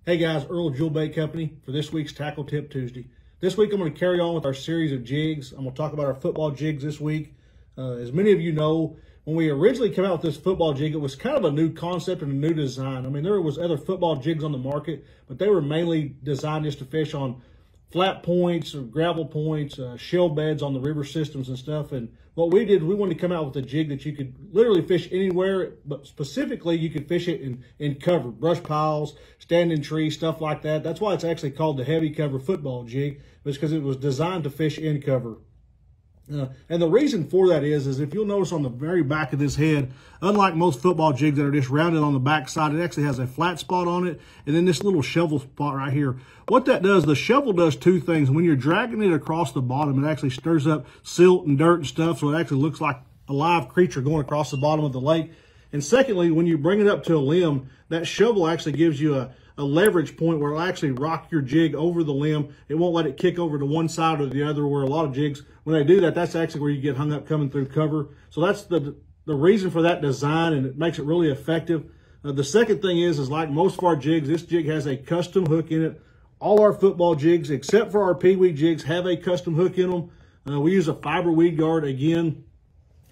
Hey guys, Earl Jewel Bait Company for this week's Tackle Tip Tuesday. This week I'm going to carry on with our series of jigs. I'm going to talk about our football jigs this week. As many of you know, when we originally came out with this football jig, it was kind of a new concept and a new design. I mean, there was other football jigs on the market, but they were mainly designed just to fish on flat points or gravel points, shell beds on the river systems and stuff. And what we did, we wanted to come out with a jig that you could literally fish anywhere, but specifically you could fish it in cover, brush piles, standing trees, stuff like that. That's why it's actually called the heavy cover football jig, was because it was designed to fish in cover. And the reason for that is if you'll notice on the very back of this head, unlike most football jigs that are just rounded on the back side, it actually has a flat spot on it, and then this little shovel spot right here. What that does, the shovel does two things. When you're dragging it across the bottom, it actually stirs up silt and dirt and stuff, so it actually looks like a live creature going across the bottom of the lake. And secondly, when you bring it up to a limb, that shovel actually gives you a leverage point where it'll actually rock your jig over the limb. It won't let it kick over to one side or the other, where a lot of jigs, when they do that, that's actually where you get hung up coming through cover. So that's the reason for that design, and it makes it really effective. The second thing is like most of our jigs, this jig has a custom hook in it. All our football jigs, except for our Peewee jigs, have a custom hook in them. We use a fiber weed guard. Again,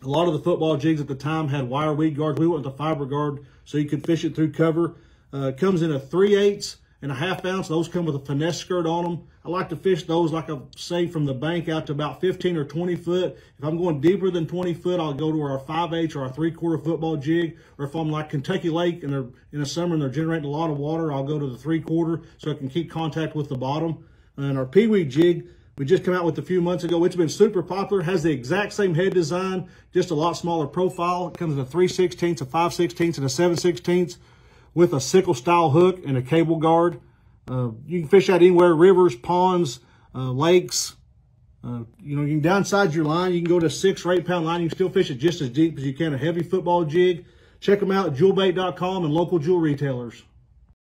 a lot of the football jigs at the time had wire weed guards. We went with the fiber guard so you could fish it through cover. It comes in a 3/8 and a 1/2 ounce. Those come with a finesse skirt on them. I like to fish those, like I say, from the bank out to about 15 or 20 foot. If I'm going deeper than 20 foot, I'll go to our 5/8 or our 3/4 football jig. Or if I'm like Kentucky Lake and they're in the summer and they're generating a lot of water, I'll go to the 3/4 so I can keep contact with the bottom. And our Peewee jig, we just came out with a few months ago. It's been super popular. Has the exact same head design, just a lot smaller profile. It comes in a 3/16, a 5/16, and a 7/16 with a sickle style hook and a cable guard. You can fish that anywhere, rivers, ponds, lakes. You can downsize your line. You can go to a 6 or 8 pound line. You can still fish it just as deep as you can a heavy football jig. Check them out at jewelbait.com and local jewel retailers.